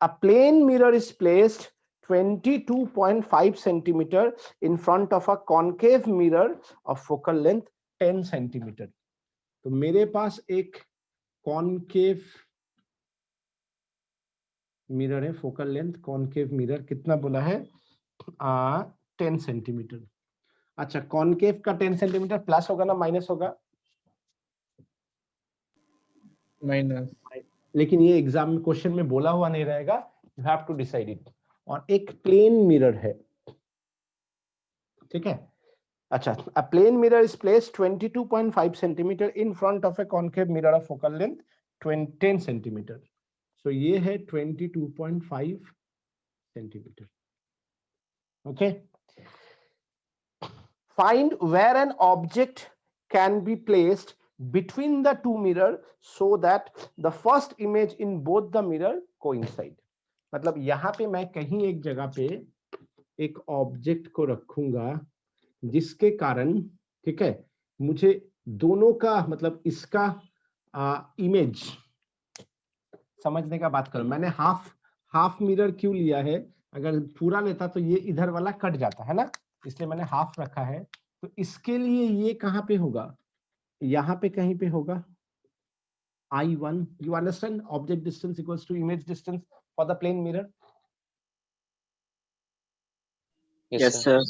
a plane mirror is placed 22.5 centimeter in front of a concave mirror of focal length 10 centimeter. तो मेरे पास एक कॉनकेव मिरर है, फोकल लेंथ कॉनकेव मिरर कितना बोला है? 10 सेंटीमीटर. अच्छा, कॉनकेव का 10 सेंटीमीटर प्लस होगा ना माइनस होगा? माइनस. लेकिन ये एग्जाम में क्वेश्चन में बोला हुआ नहीं रहेगा, you have to decide it. और एक प्लेन मिरर है, ठीक है? अच्छा, a plane mirror is placed 22.5 centimeter in front of a concave mirror of focal length 10 centimeter. So ये है 22.5 centimeter. Okay. Find where an object can be placed between the two mirror so that the first image in both the mirror coincide. मतलब यहाँ पे मैं कहीं एक जगह पे एक ऑब्जेक्ट को रखूंगा जिसके कारण, ठीक है, मुझे दोनों का मतलब इसका इमेज समझने का बात करूं. मैंने हाफ मिरर क्यों लिया है? अगर पूरा लेता तो ये इधर वाला कट जाता है ना, इसलिए मैंने हाफ रखा है. तो इसके लिए ये कहां पे होगा? यहाँ पे कहीं पे होगा. I1, you understand? Object distance equals to image distance for the plane mirror. Yes, sir.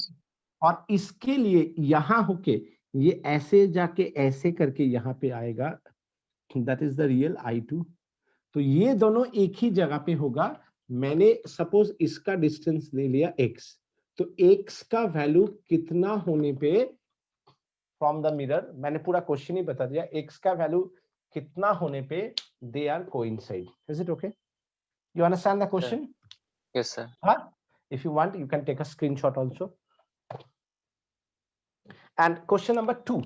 और इसके लिए यहां होके ये ऐसे जाके ऐसे करके यहाँ पे आएगा, that is the real I2. तो ये दोनों एक ही जगह पे होगा. मैंने सपोज इसका डिस्टेंस ले लिया x, तो x का वैल्यू कितना होने पे फ्रॉम द मिरर, मैंने पूरा क्वेश्चन ही बता दिया, x का वैल्यू कितना होने पे they are coincide. Is it okay? You understand the question? Yes, sir. If you want, you can take a screenshot also. And question number 2,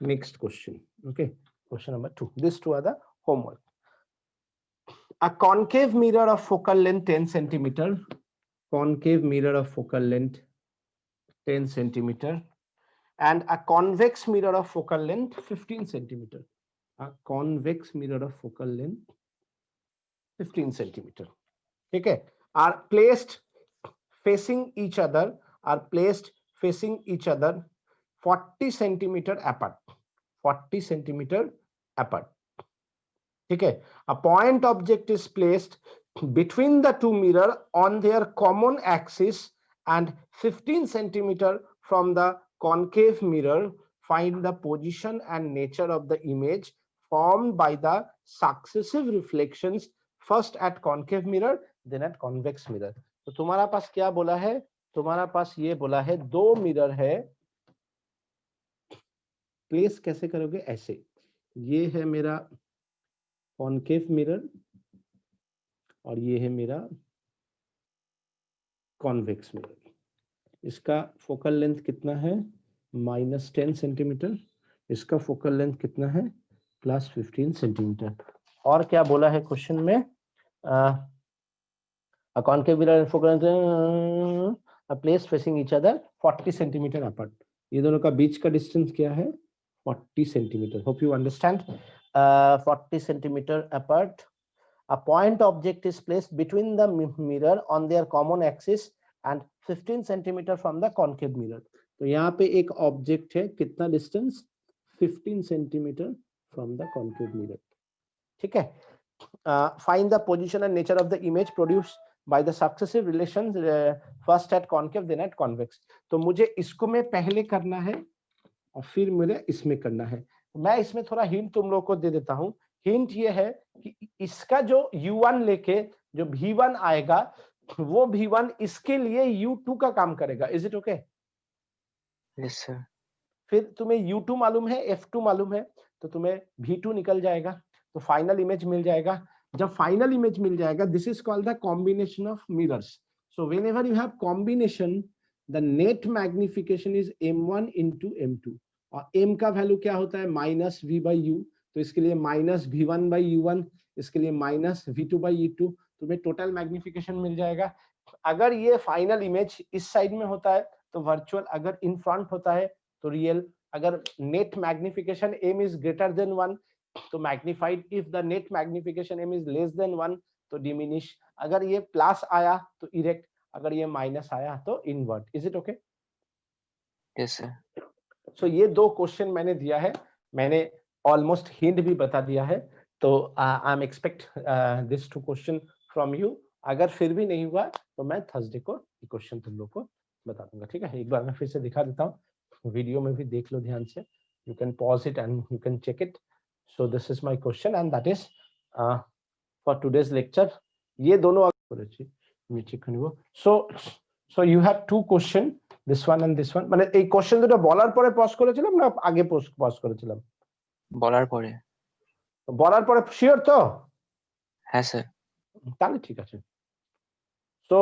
next question. Okay, question number 2. These two are the homework. A concave mirror of focal length 10 centimeter, concave mirror of focal length 10 centimeter, and a convex mirror of focal length 15 centimeter. A convex mirror of focal length 15 centimeter. Okay, are placed facing each other, 40 centimeter apart. 40 centimeter apart. ठीक है? A point object is placed between the two mirror on their common axis and 15 centimeter from the concave mirror. Find the position and nature of the image formed by the successive reflections, first at concave mirror, then at convex mirror. तो तुम्हारा पास क्या बोला है? तुम्हारा पास ये बोला है दो मिरर है, प्लेस कैसे करोगे? ऐसे. ये है मेरा कॉनकेव मिरर और ये है मेरा कॉन्वेक्स मिरर. इसका फोकल लेंथ कितना है? -10 सेंटीमीटर. इसका फोकल लेंथ कितना है? +15 सेंटीमीटर. और क्या बोला है क्वेश्चन में? A concave mirror and focal length are placed facing each other 40 centimeter apart. ये दोनों का बीच का डिस्टेंस क्या है? 40 centimeter. Hope you understand. 40 centimeter apart. A point object is placed between the mirror on their common axis and 15 centimeter from the concave mirror. तो यहाँ पे एक ऑब्जेक्ट है, कितना distance? 15 centimeter from the concave mirror. ठीक है? Find the position and nature of the image produced by the successive relations first at concave then at convex. तो मुझे इसको में पहले करना है और फिर मुझे इसमें करना है। मैं इसमें थोड़ा हिंट तुम लोग को दे देता हूँ। हिंट ये है कि इसका जो U1 लेके जो V1 आएगा वो V1 इसके लिए U2 का काम करेगा। Is it okay? Yes sir. फिर तुम्हें U2 मालूम है, F2 मालूम है, तो तुम्हें V2 निकल जाएगा, तो फाइनल इमेज मिल जाएगा। जब फाइनल इमेज मिल जाएगा, this is called the combination of mirrors. So whenever you have combination, the net magnification is M1 into M2, और M का वैल्यू क्या होता है? -V/U, तो इसके लिए -V1/U1, इसके लिए -V2/U2, तुम्हें टोटल मैग्निफिकेशन मिल जाएगा। अगर ये फाइनल इमेज इस साइड में होता है तो वर्चुअल, अगर इन फ्रंट होता है तो रियल। अगर net magnification M is greater than 1 तो magnified, if the net magnification M is less than 1 तो डिमिनिश। अगर ये प्लस आया तो इरेक्ट, अगर ये माइनस आया तो invert. Is it okay? Yes sir. So ये 2 क्वेश्चन मैंने दिया है, मैंने ऑलमोस्ट हिंट भी बता दिया है। तो I am expect this 2 question from you. अगर फिर भी नहीं हुआ तो मैं थर्सडे को ये क्वेश्चन तुम लोग को बता दूंगा, ठीक है? एक बार मैं फिर से दिखा देता हूँ, वीडियो में भी देख लो ध्यान से। You can pause it and you can check it. So this is my question and that is for today's lecture. ये दोनों so you have 2 question, this one and this one। মানে এই কোশ্চেন দুটো বলার পরে পজ করেছিলাম না আগে পজ করেছিলাম? বলার পরে। বলার পরে শিওর তো? হ্যাঁ স্যার। তাহলে ঠিক আছে। সো